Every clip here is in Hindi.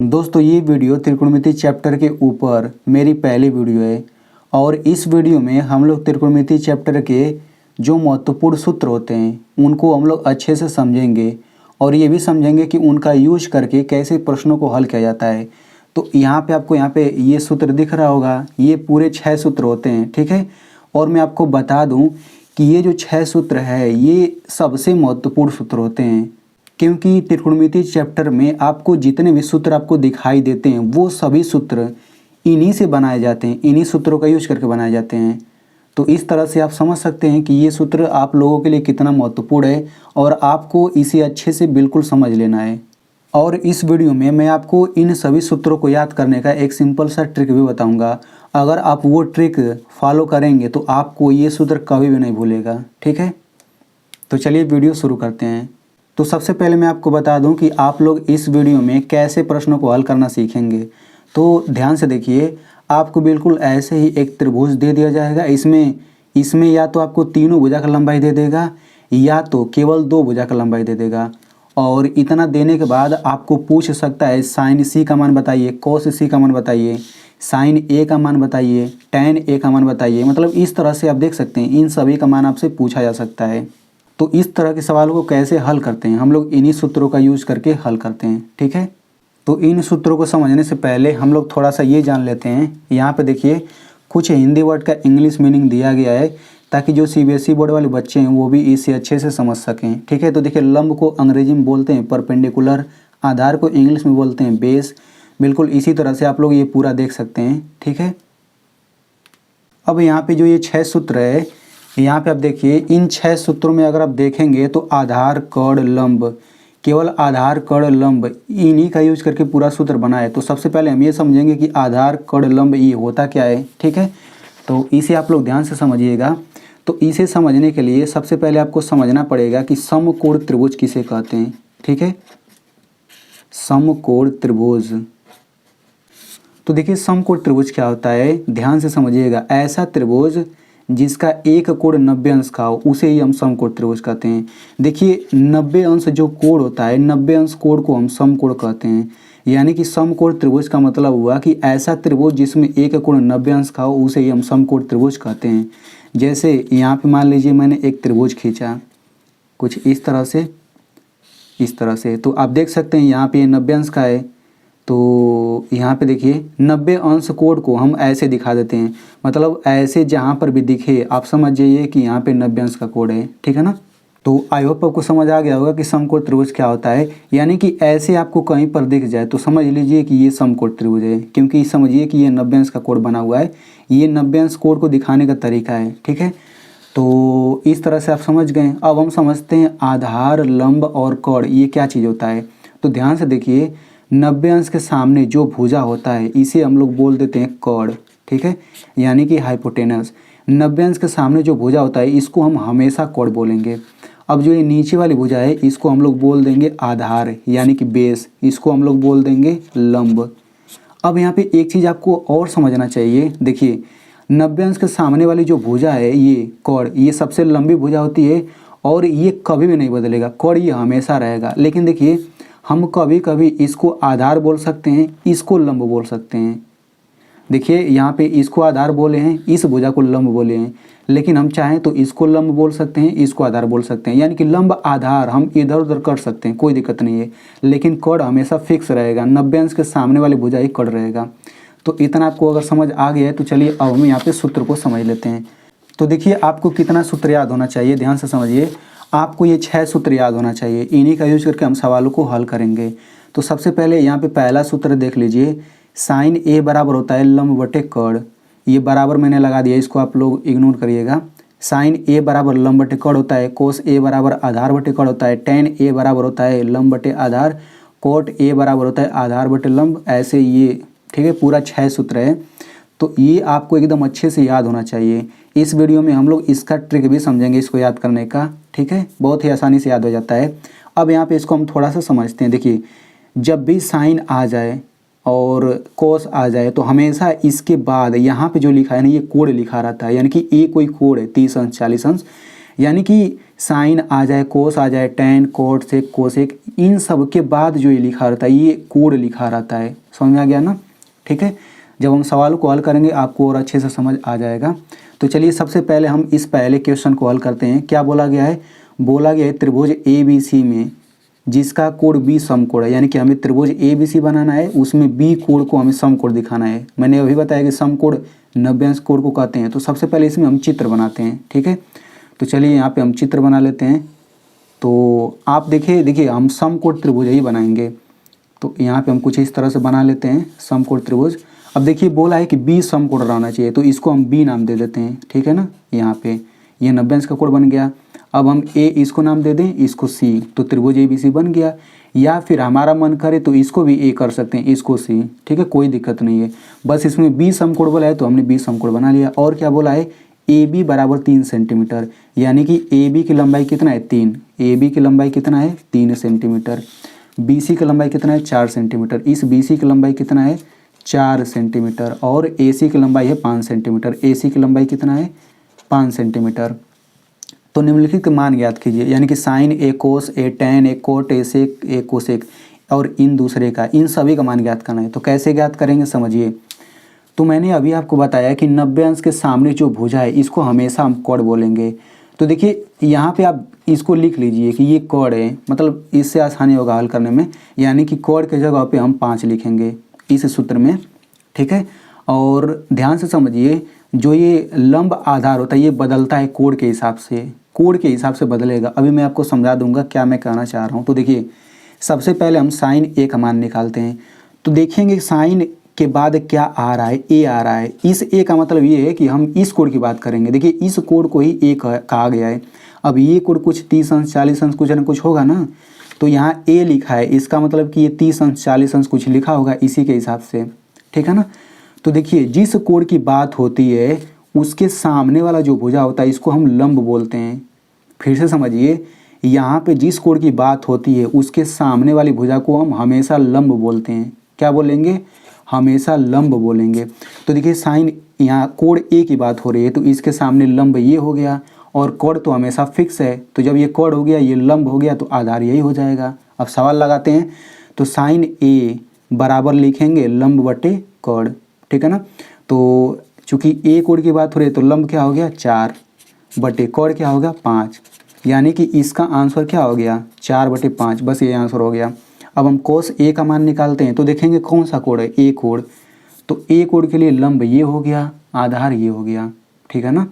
दोस्तों ये वीडियो त्रिकोणमिति चैप्टर के ऊपर मेरी पहली वीडियो है और इस वीडियो में हम लोग त्रिकोणमिति चैप्टर के जो महत्वपूर्ण सूत्र होते हैं उनको हम लोग अच्छे से समझेंगे और ये भी समझेंगे कि उनका यूज करके कैसे प्रश्नों को हल किया जाता है। तो यहाँ पे आपको ये सूत्र दिख रहा होगा, ये पूरे 6 सूत्र होते हैं, ठीक है। और मैं आपको बता दूँ कि ये जो 6 सूत्र है ये सबसे महत्वपूर्ण सूत्र होते हैं, क्योंकि त्रिकोणमिति चैप्टर में आपको जितने भी सूत्र आपको दिखाई देते हैं वो सभी सूत्र इन्हीं से बनाए जाते हैं, इन्हीं सूत्रों का यूज करके बनाए जाते हैं। तो इस तरह से आप समझ सकते हैं कि ये सूत्र आप लोगों के लिए कितना महत्वपूर्ण है और आपको इसे अच्छे से बिल्कुल समझ लेना है। और इस वीडियो में मैं आपको इन सभी सूत्रों को याद करने का एक सिंपल सा ट्रिक भी बताऊंगा। अगर आप वो ट्रिक फॉलो करेंगे तो आपको ये सूत्र कभी भी नहीं भूलेगा, ठीक है। तो चलिए वीडियो शुरू करते हैं। तो सबसे पहले मैं आपको बता दूं कि आप लोग इस वीडियो में कैसे प्रश्नों को हल करना सीखेंगे। तो ध्यान से देखिए, आपको बिल्कुल ऐसे ही एक त्रिभुज दे दिया जाएगा। इसमें या तो आपको तीनों भुजा का लंबाई दे देगा या तो केवल 2 भुजा का लंबाई दे देगा। और इतना देने के बाद आपको पूछ सकता है साइन सी का मान बताइए, कोस सी का मान बताइए, साइन ए का मान बताइए, टैन ए का मान बताइए। मतलब इस तरह से आप देख सकते हैं इन सभी का मान आपसे पूछा जा सकता है। तो इस तरह के सवालों को कैसे हल करते हैं, हम लोग इन्हीं सूत्रों का यूज करके हल करते हैं, ठीक है। तो इन सूत्रों को समझने से पहले हम लोग थोड़ा सा ये जान लेते हैं। यहाँ पे देखिए कुछ हिंदी वर्ड का इंग्लिश मीनिंग दिया गया है ताकि जो सीबीएसई बोर्ड वाले बच्चे हैं वो भी इसे अच्छे से समझ सकें, ठीक है। तो देखिए लंब को अंग्रेजी में बोलते हैं परपेंडिकुलर, आधार को इंग्लिश में बोलते हैं बेस। बिल्कुल इसी तरह से आप लोग ये पूरा देख सकते हैं, ठीक है। अब यहाँ पे जो ये 6 सूत्र है, यहाँ पे आप देखिए इन 6 सूत्रों में अगर आप देखेंगे तो आधार कड़ लंब, केवल आधार कड़ लंब इन्हीं का यूज करके पूरा सूत्र बना है। तो सबसे पहले हम ये समझेंगे कि आधार कड़ लंब ये होता क्या है, ठीक है। तो इसे आप लोग ध्यान से समझिएगा। तो इसे समझने के लिए सबसे पहले आपको समझना पड़ेगा कि समकोण त्रिभुज किसे कहते हैं, ठीक है। समकोण त्रिभुज, तो देखिए समकोण त्रिभुज क्या होता है, ध्यान से समझिएगा। ऐसा त्रिभुज जिसका एक कोण 90 अंश का हो उसे ही हम समकोण त्रिभुज कहते हैं। देखिए 90 अंश जो कोण होता है, 90 अंश कोण को हम समकोण कहते हैं। यानी कि समकोण त्रिभुज का मतलब हुआ कि ऐसा त्रिभुज जिसमें एक कोण 90 अंश का हो उसे ही हम समकोण त्रिभुज कहते हैं। जैसे यहाँ पे मान लीजिए मैंने एक त्रिभुज खींचा कुछ इस तरह से, तो आप देख सकते हैं यहाँ पे 90 अंश का है। तो यहाँ पे देखिए 90 अंश कोण को हम ऐसे दिखा देते हैं, मतलब ऐसे जहाँ पर भी दिखे आप समझ जाइए कि यहाँ पे 90 अंश का कोण है, ठीक है ना। तो आई होप आपको समझ आ गया होगा कि समकोण त्रिभुज क्या होता है। यानी कि ऐसे आपको कहीं पर दिख जाए तो समझ लीजिए कि ये समकोण त्रिभुज है, क्योंकि समझिए कि ये 90 अंश का कोण बना हुआ है। ये 90 अंश कोण को दिखाने का तरीका है, ठीक है। तो इस तरह से आप समझ गए। अब हम समझते हैं आधार, लंब और कड़ ये क्या चीज़ होता है। तो ध्यान से देखिए 90 अंश के सामने जो भुजा होता है इसे हम लोग बोल देते हैं कड़, ठीक है, यानी कि हाइपोटेनस। 90 अंश के सामने जो भुजा होता है इसको हम हमेशा कड़ बोलेंगे। अब जो ये नीचे वाली भुजा है इसको हम लोग बोल देंगे आधार यानी कि बेस, इसको हम लोग बोल देंगे लंब। अब यहाँ पे एक चीज़ आपको और समझना चाहिए। देखिए 90 अंश के सामने वाली जो भुजा है ये कड़, ये सबसे लंबी भुजा होती है और ये कभी भी नहीं बदलेगा, कड़ ये हमेशा रहेगा। लेकिन देखिए हम कभी कभी इसको आधार बोल सकते हैं, इसको लंब बोल सकते हैं। देखिए यहाँ पे इसको आधार बोले हैं, इस भुजा को लंब बोले हैं, लेकिन हम चाहें तो इसको लंब बोल सकते हैं, इसको आधार बोल सकते हैं। यानी कि लंब आधार हम इधर उधर कर सकते हैं, कोई दिक्कत नहीं है, लेकिन कड़ हमेशा फिक्स रहेगा। 90 अंश के सामने वाली भुजा ही कड़ रहेगा। तो इतना आपको अगर समझ आ गया है तो चलिए अब हम यहाँ पे सूत्र को समझ लेते हैं। तो देखिए आपको कितना सूत्र याद होना चाहिए, ध्यान से समझिए। आपको ये 6 सूत्र याद होना चाहिए, इन्हीं का यूज करके हम सवालों को हल करेंगे। तो सबसे पहले यहाँ पे पहला सूत्र देख लीजिए, साइन ए बराबर होता है लंब बटे कड़। ये बराबर मैंने लगा दिया, इसको आप लोग इग्नोर करिएगा। साइन ए बराबर लंब बटे कड़ होता है, कोस ए बराबर आधार बटे कड़ होता है, टेन ए बराबर होता है लंब बटे आधार, कोट ए बराबर होता है आधार बटे लंब। ऐसे ये, ठीक है, पूरा 6 सूत्र है। तो ये आपको एकदम अच्छे से याद होना चाहिए। इस वीडियो में हम लोग इसका ट्रिक भी समझेंगे इसको याद करने का, ठीक है, बहुत ही आसानी से याद हो जाता है। अब यहाँ पे इसको हम थोड़ा सा समझते हैं। देखिए जब भी साइन आ जाए और कोस आ जाए तो हमेशा इसके बाद यहाँ पे जो लिखा है ना ये कोण लिखा रहता है, यानी कि ए कोई कोण है 30 अंश 40 अंश, यानी कि साइन आ जाए, कोस आ जाए, टेन, कोट सेक, कोसेक, इन सब के बाद जो ये लिखा रहता है ये कोड लिखा रहता है। समझ में आ गया ना? ठीक है, जब हम सवाल को हल करेंगे आपको और अच्छे से समझ आ जाएगा। तो चलिए सबसे पहले हम इस पहले क्वेश्चन को हल करते हैं। क्या बोला गया है? बोला गया है त्रिभुज ABC में जिसका कोड बी सम कोड है, यानी कि हमें त्रिभुज ABC बनाना है, उसमें बी कोड को हमें सम कोड दिखाना है। मैंने अभी बताया कि सम कोड 90 अंश कोड को कहते हैं। तो सबसे पहले इसमें हम चित्र बनाते हैं। ठीक है, तो चलिए यहाँ पे हम चित्र बना लेते हैं। तो आप देखिए हम सम कोड त्रिभुज ही बनाएंगे। तो यहाँ पे हम कुछ इस तरह से बना लेते हैं सम कोड त्रिभुज। अब देखिए बोला है कि बी सम कोड रहना चाहिए, तो इसको हम बी नाम दे देते हैं। ठीक है ना, यहाँ पे ये 90 अंश का कोड बन गया। अब हम ए इसको नाम दे दें, इसको सी, तो त्रिभुज ABC बन गया। या फिर हमारा मन करे तो इसको भी ए कर सकते हैं, इसको सी। ठीक है, कोई दिक्कत नहीं है, बस इसमें बी सम कोड बोला है तो हमने बी सम कोड बना लिया। और क्या बोला है? AB बराबर 3 सेंटीमीटर, यानी कि AB की लंबाई कितना है? 3। AB की लंबाई कितना है? 3 सेंटीमीटर। BC की लंबाई कितना है? 4 सेंटीमीटर। इस BC की लंबाई कितना है? 4 सेंटीमीटर। और AC की लंबाई है 5 सेंटीमीटर। AC की लंबाई कितना है? 5 सेंटीमीटर। तो निम्नलिखित के मान ज्ञात कीजिए, यानी कि साइन, ए कोस, ए टेन, ए कोट, ए सेक, ए कोसेक, और इन दूसरे का, इन सभी का मान ज्ञात करना है। तो कैसे ज्ञात करेंगे समझिए। तो मैंने अभी आपको बताया कि 90 अंश के सामने जो भुजा है इसको हमेशा हम कोण बोलेंगे। तो देखिए यहाँ पे आप इसको लिख लीजिए कि ये कोण है, मतलब इससे आसानी होगा हल करने में। यानी कि कोण के जगह पे हम 5 लिखेंगे इस सूत्र में। ठीक है, और ध्यान से समझिए, जो ये लंब आधार होता है ये बदलता है कोण के हिसाब से, कोण के हिसाब से बदलेगा। अभी मैं आपको समझा दूंगा क्या मैं कहना चाह रहा हूँ। तो देखिए सबसे पहले हम साइन ए का मान निकालते हैं। तो देखेंगे साइन के बाद क्या आ रहा है? ए आ रहा है। इस ए का मतलब ये है कि हम इस कोण की बात करेंगे। देखिए इस कोण को ही ए कहा गया है। अब ये कोण कुछ 30 अंश 40 अंश कुछ न कुछ होगा ना, तो यहाँ ए लिखा है, इसका मतलब कि ये 30 अंश 40 अंश कुछ लिखा होगा इसी के हिसाब से। ठीक है ना? तो देखिए जिस कोण की बात होती है उसके सामने वाला जो भुजा होता है इसको हम लंब बोलते हैं। फिर से समझिए, यहाँ पे जिस कोण की बात होती है उसके सामने वाली भुजा को हम हमेशा लंब बोलते हैं। क्या बोलेंगे? हमेशा लंब बोलेंगे। तो देखिए साइन, यहाँ कोण ए की बात हो रही है तो इसके सामने लंब ये हो गया, और कोण तो हमेशा फिक्स है, तो जब ये कोण हो गया ये लंब हो गया तो आधार यही हो जाएगा। अब सवाल लगाते हैं। तो साइन ए बराबर लिखेंगे लंब बटे कोण। ठीक है ना? तो चूंकि ए कोण की बात हो रही है तो लंब क्या हो गया? 4 बटे कोण क्या हो गया? 5, यानी कि इसका आंसर क्या हो गया? 4 बटे 5। बस ये आंसर हो गया। अब हम कोस ए का मान निकालते हैं। तो देखेंगे कौन सा कोण है? ए कोण। तो ए कोण के लिए लंब ये हो गया, आधार ये हो गया। ठीक है ना?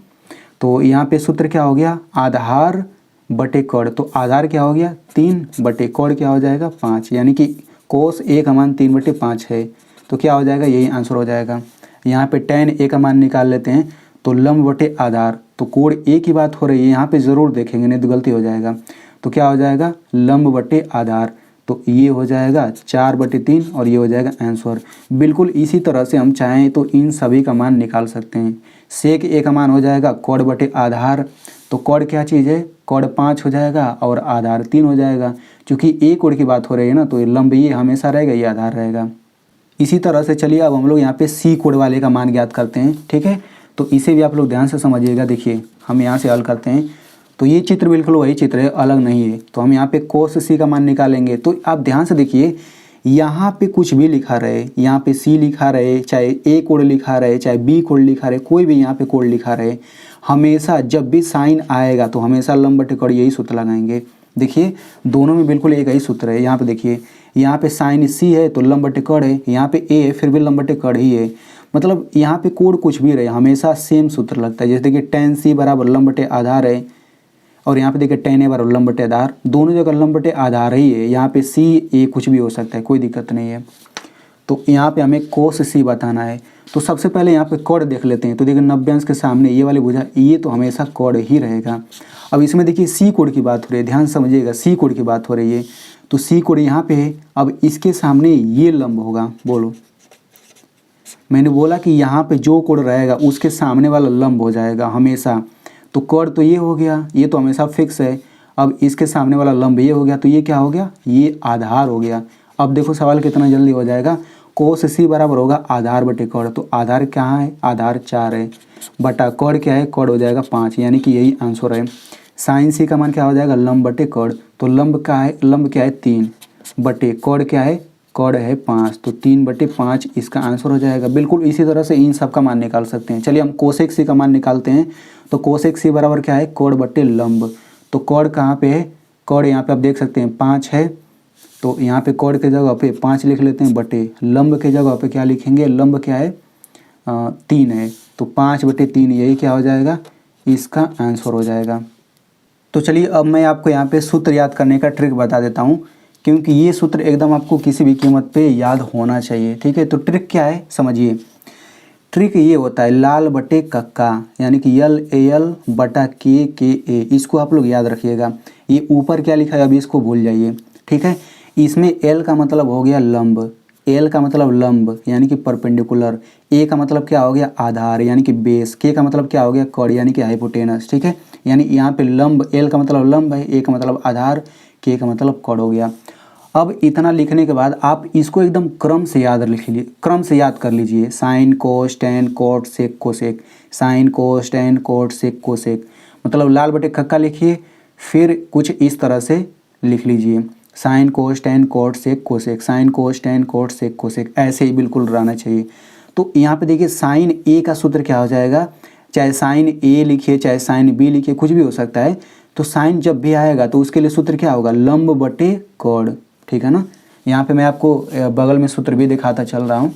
तो यहाँ पे सूत्र क्या हो गया? आधार बटे कोण। तो आधार क्या हो गया? 3 बटे कोण क्या हो जाएगा? 5, यानी कि कोस ए का मान 3 बटे 5 है। तो क्या हो जाएगा? यही आंसर हो जाएगा। यहाँ पे टेन ए का मान निकाल लेते हैं। तो लंब बटे आधार, तो कोण ए की बात हो रही है, यहाँ पे ज़रूर देखेंगे नहीं तो गलती हो जाएगा। तो क्या हो जाएगा? लंब बटे आधार, तो ये हो जाएगा 4 बटे 3 और ये हो जाएगा आंसर। बिल्कुल इसी तरह से हम चाहें तो इन सभी का मान निकाल सकते हैं। सेक ए का मान हो जाएगा कोण बटे आधार, तो कोण क्या चीज़ है? कोण 5 हो जाएगा और आधार 3 हो जाएगा। चूँकि ए कोण की बात हो रही है ना, तो ये लंब ये हमेशा रहेगा, ये आधार रहेगा। इसी तरह से चलिए अब हम लोग यहाँ पे सी कोण वाले का मान ज्ञात करते हैं। ठीक है, तो इसे भी आप लोग ध्यान से समझिएगा। देखिए हम यहाँ से हल करते हैं। तो ये चित्र बिल्कुल वही चित्र है, अलग नहीं है। तो हम यहाँ पे कोस सी का मान निकालेंगे। तो आप ध्यान से देखिए, यहाँ पे कुछ भी लिखा रहे, यहाँ पे सी लिखा रहे, चाहे ए कोण लिखा रहे, चाहे बी कोण लिखा रहे, कोई भी यहाँ पे कोण लिखा रहे, हमेशा जब भी साइन आएगा तो हमेशा लंब बटे कोण यही सूत्र लगाएंगे। देखिए दोनों में बिल्कुल एक ही सूत्र है। यहाँ पे देखिए, यहाँ पे साइन सी है तो लंब बटे कोण है, यहाँ पे ए है फिर भी लंब बटे कोण ही है। मतलब यहाँ पे कोण कुछ भी रहे हमेशा सेम सूत्र लगता है। जैसे देखिए टेन सी बराबर लंब बटे आधार है, और यहाँ पे देखिए टेन ए बराबर लंब बटे आधार, दोनों जगह लंब बटे आधार ही है। यहाँ पे सी ए कुछ भी हो सकता है, कोई दिक्कत नहीं है। तो यहाँ पे हमें कोस सी बताना है। तो सबसे पहले यहाँ पे कोण देख लेते हैं। तो देखिए 90 अंश के सामने ये वाली भुजा, ये तो हमेशा कोण ही रहेगा। अब इसमें देखिए सी कोण की बात हो रही है, ध्यान समझिएगा, सी कोण की बात हो रही है। तो सी कोण यहाँ पे है, अब इसके सामने ये लंब होगा। बोलो, मैंने बोला कि यहाँ पे जो कोण रहेगा उसके सामने वाला लंब हो जाएगा हमेशा। तो कोण तो ये हो गया, ये तो हमेशा फिक्स है। अब इसके सामने वाला लंब ये हो गया, तो ये क्या हो गया? ये आधार हो गया। अब देखो सवाल कितना जल्दी हो जाएगा। कोस सी बराबर होगा आधार बटे कोण। तो आधार कहाँ है? आधार 4 है, बटा कोण क्या है? कोण हो जाएगा 5, यानी कि यही आंसर है। साइन सी का मान क्या हो जाएगा, लंब बटे कॉड। तो लंब क्या है, लंब क्या है 3 बटे कॉड क्या है, कॉड है 5, तो 3/5 इसका आंसर हो जाएगा। बिल्कुल इसी तरह से इन सब का मान निकाल सकते हैं। चलिए हम कोसेक सी का मान निकालते हैं। तो कोसेक सी बराबर क्या है, कॉड बटे लंब। तो कॉड कहाँ पे है, कॉड यहाँ पे आप देख सकते हैं 5 है, तो यहाँ पे कॉड के जगह पे 5 लिख लेते हैं बटे लंब के जगह पे क्या लिखेंगे, लंब क्या है 3 है, तो 5/3 यही क्या हो जाएगा, इसका आंसर हो जाएगा। तो चलिए अब मैं आपको यहाँ पे सूत्र याद करने का ट्रिक बता देता हूँ, क्योंकि ये सूत्र एकदम आपको किसी भी कीमत पे याद होना चाहिए, ठीक है। तो ट्रिक क्या है समझिए, ट्रिक ये होता है लाल बटे कक्का, यानी कि LAL बटा KA, इसको आप लोग याद रखिएगा। ये ऊपर क्या लिखा है अभी इसको भूल जाइए, ठीक है। इसमें L का मतलब हो गया लंब, L का मतलब लंब यानी कि परपेंडिकुलर, A का मतलब क्या हो गया आधार यानी कि बेस, K का मतलब क्या हो गया कॉड यानी कि हाइपोटेनस, ठीक है। यानी यहाँ पे लंब, L का मतलब लंब है, A का मतलब आधार, K का मतलब कॉड हो गया। अब इतना लिखने के बाद आप इसको एकदम क्रम से याद लिख लीजिए, क्रम से याद कर लीजिए, sine cos tan cot sec cosec, sine cos tan cot sec cosec, मतलब लाल बटे कक्का लिखिए, फिर कुछ इस तरह से लिख लीजिए, sine cos tan cot sec cosec, sine cos tan cot sec cosec, ऐसे ही बिल्कुल रहना चाहिए। तो यहाँ पे देखिए साइन ए का सूत्र क्या हो जाएगा, चाहे साइन ए लिखिए चाहे साइन बी लिखिए, कुछ भी हो सकता है। तो साइन जब भी आएगा तो उसके लिए सूत्र क्या होगा, लंब बटे कॉड, ठीक है ना। यहाँ पे मैं आपको बगल में सूत्र भी दिखाता चल रहा हूँ।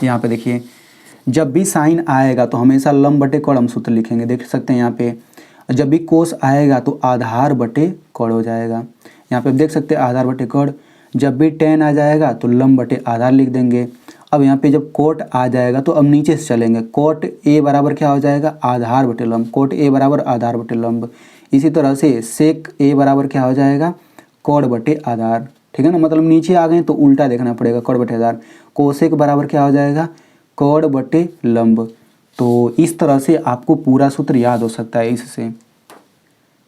यहाँ पे देखिए जब भी साइन आएगा तो हमेशा लंब बटे कॉड हम सूत्र लिखेंगे, देख सकते हैं यहाँ पे। जब भी कोस आएगा तो आधार बटे कॉड हो जाएगा, यहाँ पे देख सकते हैं आधार बटे कॉड। जब भी टेन आ जाएगा तो लंब बटे आधार लिख देंगे। अब यहाँ पे जब कोट आ जाएगा तो अब नीचे से चलेंगे, कोट ए बराबर क्या हो जाएगा, आधार बटे लंब, कोट ए बराबर आधार बटे लंब। इसी तरह से सेक ए बराबर क्या हो जाएगा, कॉड बटे आधार, ठीक है ना। मतलब नीचे आ गए तो उल्टा देखना पड़ेगा, कॉड बटे आधार। कोसेक बराबर क्या हो जाएगा, कॉड बटे लंब। तो इस तरह से आपको पूरा सूत्र याद हो सकता है इससे।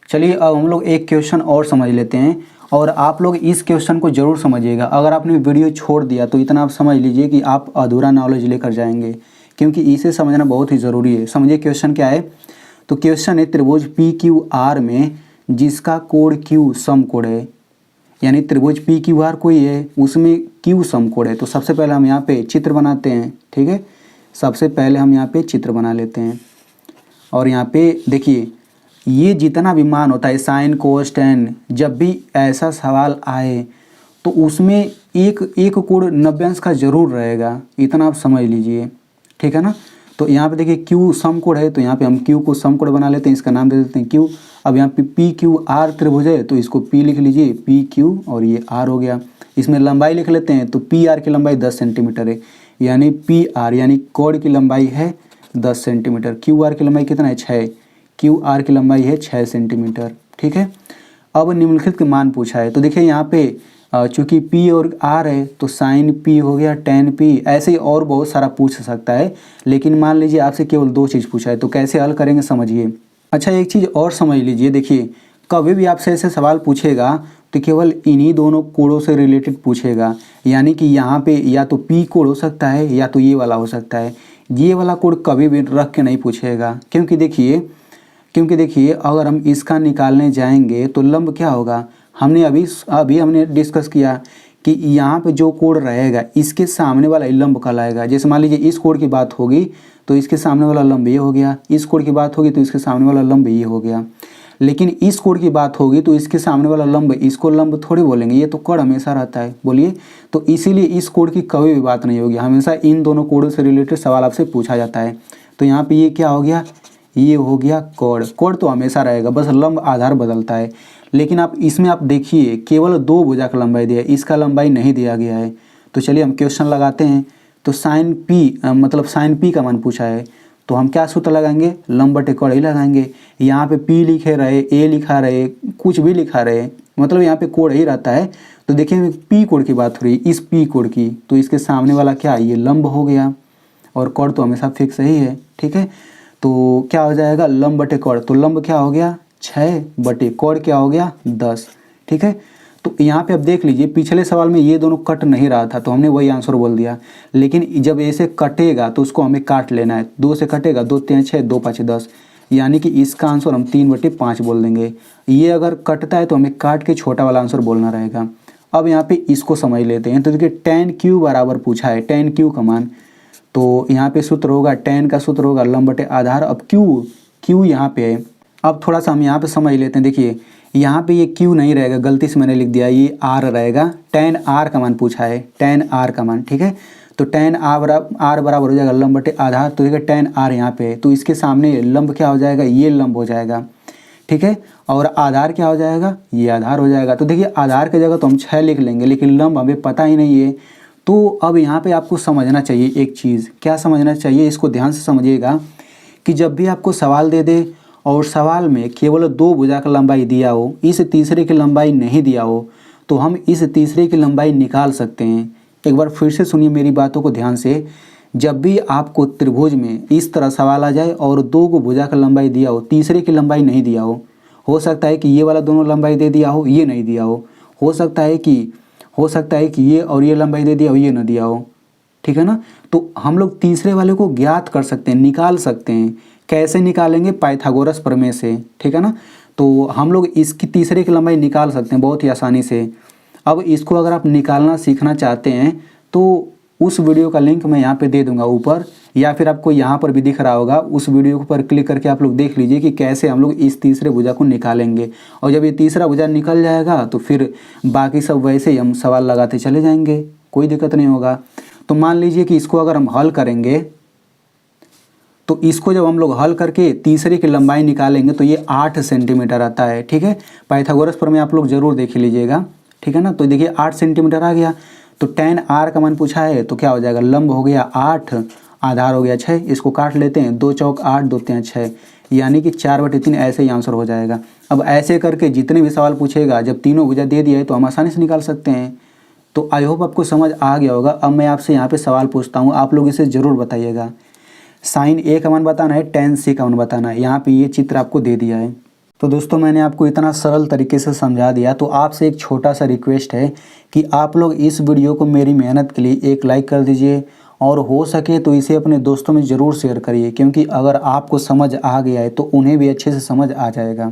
चलिए अब हम लोग एक क्वेश्चन और समझ लेते हैं, और आप लोग इस क्वेश्चन को ज़रूर समझिएगा। अगर आपने वीडियो छोड़ दिया तो इतना आप समझ लीजिए कि आप अधूरा नॉलेज लेकर जाएंगे, क्योंकि इसे समझना बहुत ही ज़रूरी है। समझिए क्वेश्चन क्या है। तो क्वेश्चन है त्रिभुज PQR में जिसका कोण Q समकोण है, यानी त्रिभुज PQR कोई है उसमें Q समकोण है। तो सबसे पहले हम यहाँ पे चित्र बनाते हैं, ठीक है। सबसे पहले हम यहाँ पे चित्र बना लेते हैं, और यहाँ पे देखिए ये जितना भी मान होता है साइन कोस टेन, जब भी ऐसा सवाल आए तो उसमें एक कोण 90 अंश का ज़रूर रहेगा, इतना आप समझ लीजिए, ठीक है ना। तो यहाँ पे देखिए Q समकोण है, तो यहाँ पे हम Q को समकोण बना लेते हैं, इसका नाम दे देते हैं Q। अब यहाँ पे PQR त्रिभुज है तो इसको P लिख लीजिए, PQ और ये R हो गया। इसमें लंबाई लिख लेते हैं, तो PR की लंबाई 10 सेंटीमीटर है, यानी PR यानी कोण की लंबाई है 10 सेंटीमीटर। QR की लंबाई कितना है 6, QR की लंबाई है 6 सेंटीमीटर, ठीक है। अब निम्नलिखित के मान पूछा है, तो देखिए यहाँ पे चूँकि P और R है तो साइन P हो गया tan P, ऐसे ही और बहुत सारा पूछ सकता है, लेकिन मान लीजिए आपसे केवल 2 चीज़ पूछा है, तो कैसे हल करेंगे समझिए। अच्छा एक चीज़ और समझ लीजिए, देखिए कभी भी आपसे ऐसे सवाल पूछेगा तो केवल इन्हीं दोनों कोणों से रिलेटेड पूछेगा, यानी कि यहाँ पे या तो P कोण हो सकता है या तो ये वाला हो सकता है। ये वाला कोण कभी भी रख के नहीं पूछेगा, क्योंकि देखिए अगर हम इसका निकालने जाएंगे तो लंब क्या होगा, हमने अभी हमने डिस्कस किया कि यहाँ पे जो कोण रहेगा इसके सामने वाला लंब कहलाएगा। जैसे मान लीजिए इस कोण की बात होगी तो इसके सामने वाला लंब ये हो गया, इस कोण की बात होगी तो इसके सामने वाला लंब ये हो गया। लेकिन इस कोण की बात होगी तो इसके सामने वाला लंब, इसको लंब थोड़ी बोलेंगे, ये तो कोण हमेशा रहता है, बोलिए। तो इसीलिए इस कोण की कभी भी बात नहीं होगी, हमेशा इन दोनों कोणों से रिलेटेड सवाल आपसे पूछा जाता है। तो यहाँ पे ये क्या हो गया, ये हो गया कोण। कोण तो हमेशा रहेगा, बस लंब आधार बदलता है। लेकिन आप इसमें आप देखिए केवल 2 भुजा का लंबाई दिया है, इसका लंबाई नहीं दिया गया है। तो चलिए हम क्वेश्चन लगाते हैं। तो साइन P का मान पूछा है, तो हम क्या सूत्र लगाएंगे, लंब बटे कोण ही लगाएंगे। यहाँ पे P लिखे रहे, A लिखा रहे, कुछ भी लिखा रहे, मतलब यहाँ पे कोण ही रहता है। तो देखिए P कोण की बात हो रही है, इस P कोण की, तो इसके सामने वाला क्या, ये लंब हो गया, और कोण तो हमेशा फिक्स ही है, ठीक है। तो क्या हो जाएगा, लंब बटे कोण, तो लंब क्या हो गया 6 बटे कोण क्या हो गया 10, ठीक है। तो यहाँ पे अब देख लीजिए पिछले सवाल में ये दोनों कट नहीं रहा था तो हमने वही आंसर बोल दिया, लेकिन जब ऐसे कटेगा तो उसको हमें काट लेना है। 2 से कटेगा, 2 3 6, 2 5 10, यानी कि इसका आंसर हम 3/5 बोल देंगे। ये अगर कटता है तो हमें काट के छोटा वाला आंसर बोलना रहेगा। अब यहाँ पे इसको समझ लेते हैं। तो देखिए tan क्यू बराबर पूछा है, tan क्यू का मान, तो यहाँ पे सूत्र होगा, tan का सूत्र होगा लंब बटे आधार। अब क्यू यहाँ पे है। अब थोड़ा सा हम यहाँ पे समझ लेते हैं। देखिए यहाँ पे ये क्यू नहीं रहेगा, गलती से मैंने लिख दिया, ये आर रहेगा। tan आर का मान पूछा है, tan आर का मान, ठीक है। तो tan आर बराबर हो जाएगा लंब बटे आधार। तो देखिए tan आर यहाँ पे है, तो इसके सामने लंब क्या हो जाएगा, ये लंब हो जाएगा, ठीक है। और आधार क्या हो जाएगा, ये आधार हो जाएगा। तो देखिए आधार की जगह तो हम 6 लिख लेंगे, लेकिन लंब हमें पता ही नहीं है। तो अब यहाँ पे आपको समझना चाहिए एक चीज़। क्या समझना चाहिए, इसको ध्यान से समझिएगा कि जब भी आपको सवाल दे दे और सवाल में केवल 2 भुजा का लंबाई दिया हो, इस तीसरे की लंबाई नहीं दिया हो, तो हम इस तीसरे की लंबाई निकाल सकते हैं। एक बार फिर से सुनिए मेरी बातों को ध्यान से। जब भी आपको त्रिभुज में इस तरह सवाल आ जाए और 2 को भुजा का लंबाई दिया हो, तीसरे की लंबाई नहीं दिया हो सकता है कि ये वाला दोनों लंबाई दे दिया हो, ये नहीं दिया हो सकता है कि ये और ये लंबाई दे दिया हो, ये न दिया हो, ठीक है ना। तो हम लोग तीसरे वाले को ज्ञात कर सकते हैं, निकाल सकते हैं। कैसे निकालेंगे, पाइथागोरस प्रमेय से, ठीक है ना। तो हम लोग इसकी तीसरे की लंबाई निकाल सकते हैं बहुत ही आसानी से। अब इसको अगर आप निकालना सीखना चाहते हैं तो उस वीडियो का लिंक मैं यहाँ पे दे दूंगा ऊपर, या फिर आपको यहाँ पर भी दिख रहा होगा। उस वीडियो पर क्लिक करके आप लोग देख लीजिए कि कैसे हम लोग इस तीसरे भुजा को निकालेंगे। और जब ये तीसरा भुजा निकल जाएगा तो फिर बाकी सब वैसे ही हम सवाल लगाते चले जाएंगे, कोई दिक्कत नहीं होगा। तो मान लीजिए कि इसको अगर हम हल करेंगे, तो इसको जब हम लोग हल करके तीसरे की लंबाई निकालेंगे तो ये 8 सेंटीमीटर आता है, ठीक है। पाइथागोरस प्रमेय आप लोग जरूर देख लीजिएगा, ठीक है ना। तो देखिए 8 सेंटीमीटर आ गया। तो tan आर का मान पूछा है, तो क्या हो जाएगा, लंब हो गया 8, आधार हो गया 6। इसको काट लेते हैं, 2 चौक 8, 2 3 6, यानी कि 4/3 ऐसे ही आंसर हो जाएगा। अब ऐसे करके जितने भी सवाल पूछेगा, जब तीनों भुजा दे दिया है तो हम आसानी से निकाल सकते हैं। तो आई होप आपको समझ आ गया होगा। अब मैं आपसे यहाँ पे सवाल पूछता हूँ, आप लोग इसे ज़रूर बताइएगा। साइन ए का मान बताना है, tan सी का मान बताना है। यहाँ पे ये चित्र आपको दे दिया है। तो दोस्तों मैंने आपको इतना सरल तरीके से समझा दिया। तो आपसे एक छोटा सा रिक्वेस्ट है कि आप लोग इस वीडियो को मेरी मेहनत के लिए एक लाइक कर दीजिए, और हो सके तो इसे अपने दोस्तों में ज़रूर शेयर करिए, क्योंकि अगर आपको समझ आ गया है तो उन्हें भी अच्छे से समझ आ जाएगा।